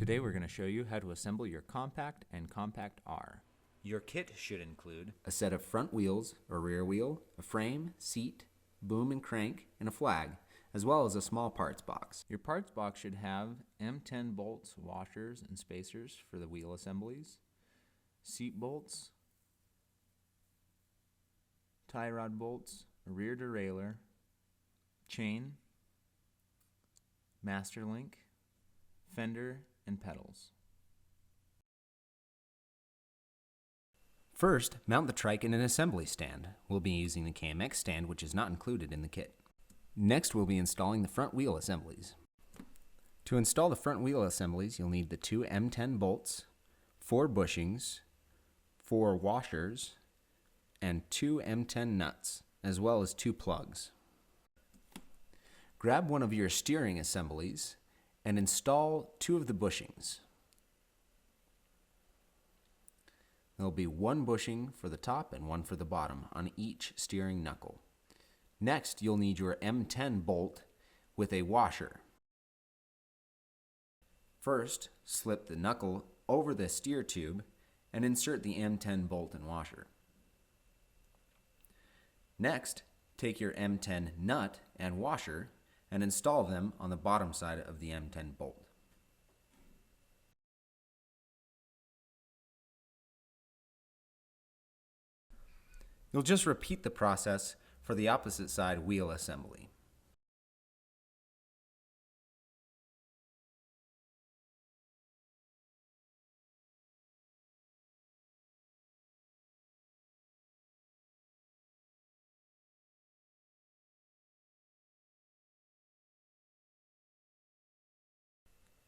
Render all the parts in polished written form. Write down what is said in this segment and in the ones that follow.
Today we're going to show you how to assemble your Kompact and Kompact R. Your kit should include a set of front wheels or rear wheel, a frame, seat, boom and crank, and a flag, as well as a small parts box. Your parts box should have M10 bolts, washers, and spacers for the wheel assemblies, seat bolts, tie rod bolts, a rear derailleur, chain, master link, fender, and pedals. First, mount the trike in an assembly stand. We'll be using the KMX stand, which is not included in the kit. Next, we'll be installing the front wheel assemblies. To install the front wheel assemblies, you'll need the two M10 bolts, 4 bushings, 4 washers, and 2 M10 nuts, as well as 2 plugs. Grab one of your steering assemblies and install 2 of the bushings. There will be 1 bushing for the top and 1 for the bottom on each steering knuckle. Next, you'll need your M10 bolt with a washer. First, slip the knuckle over the steer tube and insert the M10 bolt and washer. Next, take your M10 nut and washer and install them on the bottom side of the M10 bolt. You'll just repeat the process for the opposite side wheel assembly.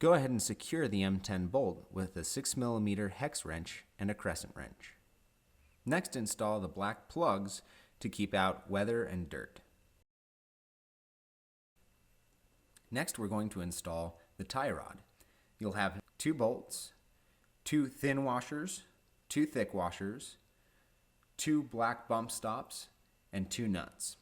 Go ahead and secure the M10 bolt with a 6mm hex wrench and a crescent wrench. Next, install the black plugs to keep out weather and dirt. Next, we're going to install the tie rod. You'll have 2 bolts, 2 thin washers, 2 thick washers, 2 black bump stops, and 2 nuts.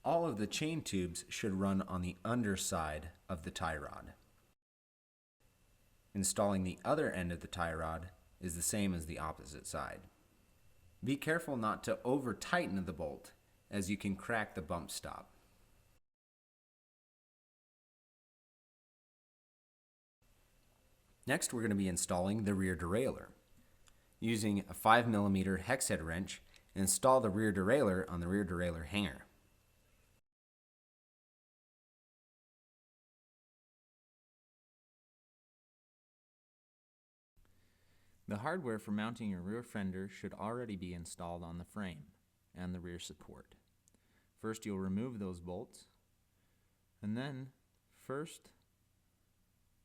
All of the chain tubes should run on the underside of the tie rod. Installing the other end of the tie rod is the same as the opposite side. Be careful not to over-tighten the bolt, as you can crack the bump stop. Next, we're going to be installing the rear derailleur. Using a 5mm hex head wrench, install the rear derailleur on the rear derailleur hanger. The hardware for mounting your rear fender should already be installed on the frame and the rear support. First, you'll remove those bolts, and then first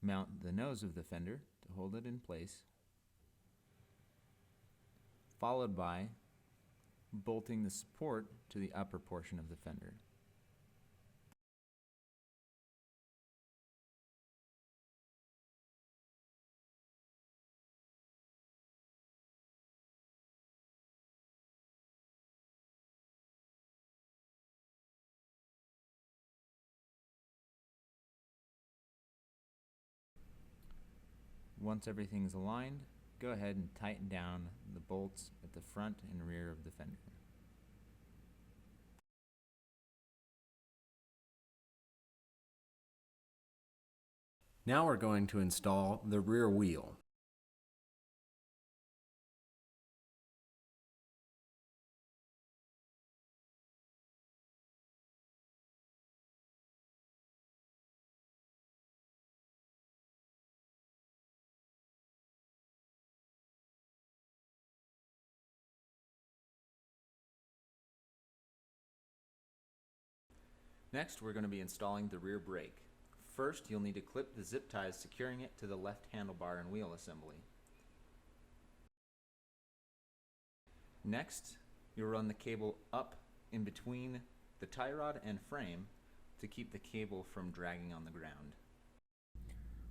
mount the nose of the fender to hold it in place, followed by bolting the support to the upper portion of the fender. Once everything's aligned, go ahead and tighten down the bolts at the front and rear of the fender. Now we're going to install the rear wheel. Next, we're going to be installing the rear brake. First, you'll need to clip the zip ties securing it to the left handlebar and wheel assembly. Next, you'll run the cable up in between the tie rod and frame to keep the cable from dragging on the ground.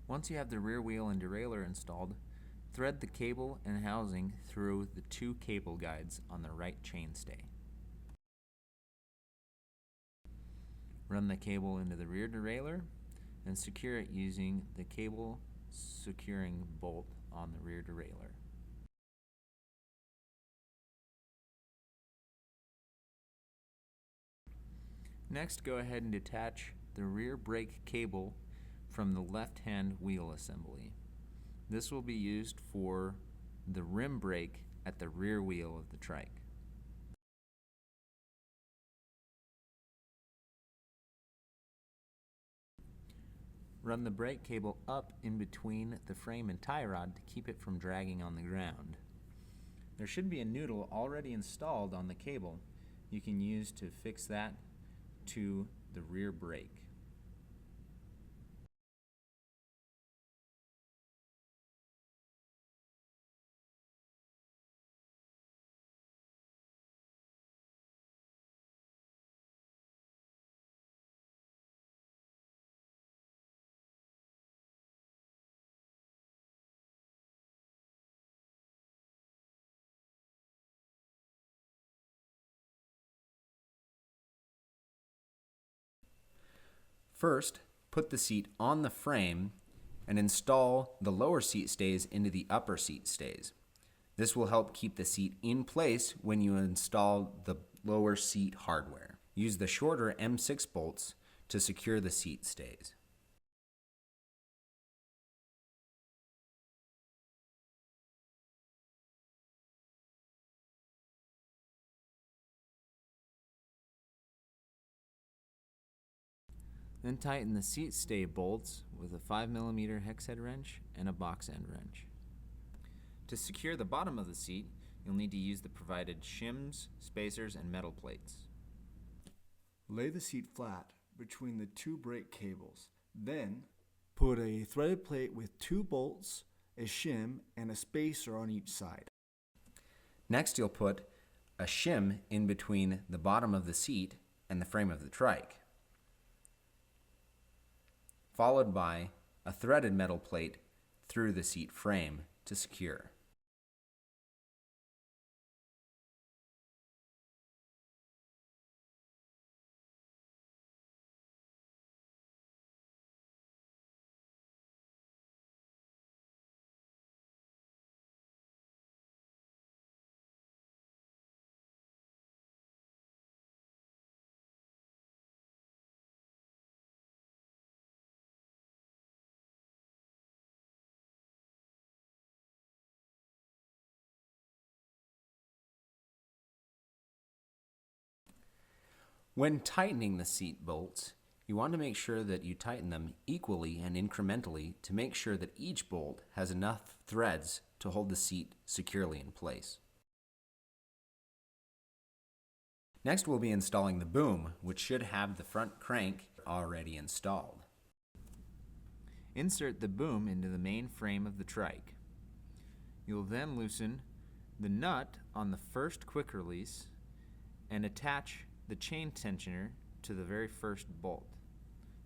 Once you have the rear wheel and derailleur installed, Thread the cable and housing through the two cable guides on the right chainstay. Run the cable into the rear derailleur and secure it using the cable securing bolt on the rear derailleur. Next, go ahead and detach the rear brake cable from the left-hand wheel assembly. This will be used for the rim brake at the rear wheel of the trike. Run the brake cable up in between the frame and tie rod to keep it from dragging on the ground. There should be a noodle already installed on the cable you can use to fix that to the rear brake. First, put the seat on the frame and install the lower seat stays into the upper seat stays. This will help keep the seat in place when you install the lower seat hardware. Use the shorter M6 bolts to secure the seat stays. Then tighten the seat stay bolts with a 5mm hex head wrench and a box end wrench. To secure the bottom of the seat, you'll need to use the provided shims, spacers, and metal plates. Lay the seat flat between the two brake cables. Then, put a threaded plate with 2 bolts, a shim, and a spacer on each side. Next, you'll put a shim in between the bottom of the seat and the frame of the trike, followed by a threaded metal plate through the seat frame to secure. When tightening the seat bolts, you want to make sure that you tighten them equally and incrementally to make sure that each bolt has enough threads to hold the seat securely in place. Next, we'll be installing the boom, which should have the front crank already installed. Insert the boom into the main frame of the trike. You'll then loosen the nut on the first quick release and attach the chain tensioner to the very first bolt.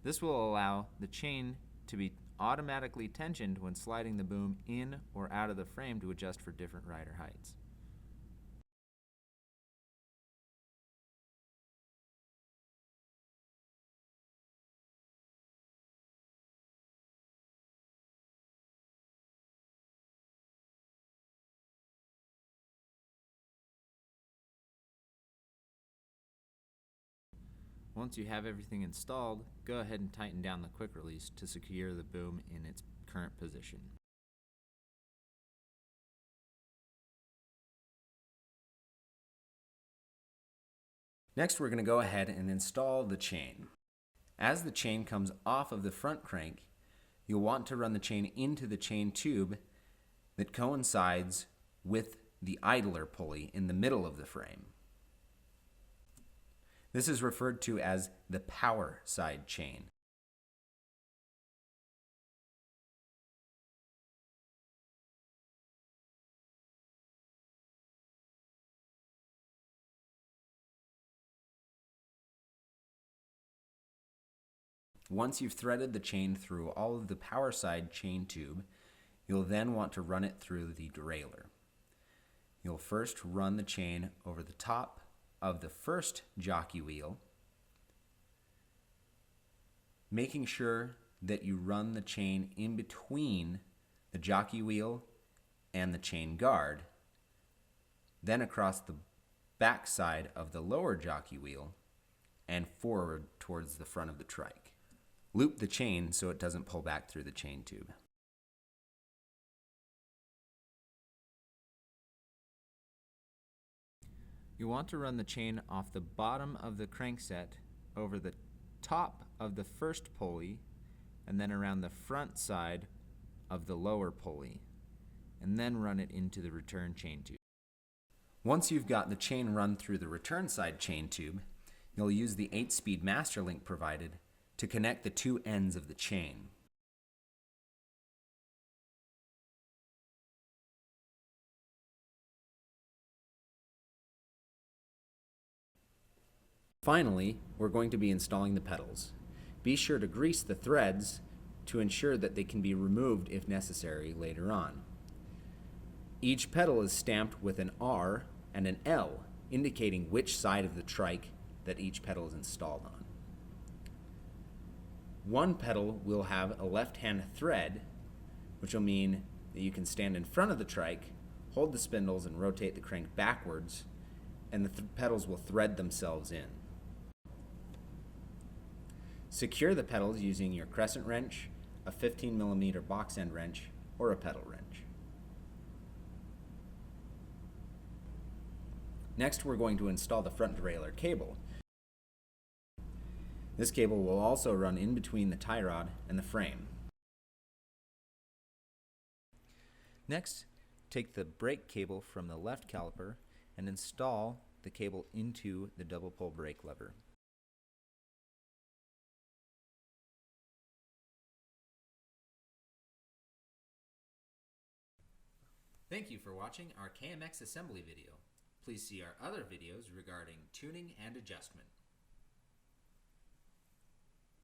This will allow the chain to be automatically tensioned when sliding the boom in or out of the frame to adjust for different rider heights. Once you have everything installed, go ahead and tighten down the quick release to secure the boom in its current position. Next, we're going to go ahead and install the chain. As the chain comes off of the front crank, you'll want to run the chain into the chain tube that coincides with the idler pulley in the middle of the frame. This is referred to as the power side chain. Once you've threaded the chain through all of the power side chain tube, You'll then want to run it through the derailleur. You'll first run the chain over the top of the first jockey wheel, making sure that you run the chain in between the jockey wheel and the chain guard, then across the back side of the lower jockey wheel and forward towards the front of the trike. Loop the chain so it doesn't pull back through the chain tube. You want to run the chain off the bottom of the crankset over the top of the first pulley and then around the front side of the lower pulley, and then run it into the return chain tube. Once you've got the chain run through the return side chain tube, you'll use the 8-speed master link provided to connect the two ends of the chain. Finally, we're going to be installing the pedals. Be sure to grease the threads to ensure that they can be removed if necessary later on. Each pedal is stamped with an R and an L, indicating which side of the trike that each pedal is installed on. One pedal will have a left-hand thread, which will mean that you can stand in front of the trike, hold the spindles, and rotate the crank backwards, and the pedals will thread themselves in. Secure the pedals using your crescent wrench, a 15mm box end wrench, or a pedal wrench. Next, we're going to install the front derailleur cable. This cable will also run in between the tie rod and the frame. Next, take the brake cable from the left caliper and install the cable into the double pull brake lever. Thank you for watching our KMX assembly video. Please see our other videos regarding tuning and adjustment.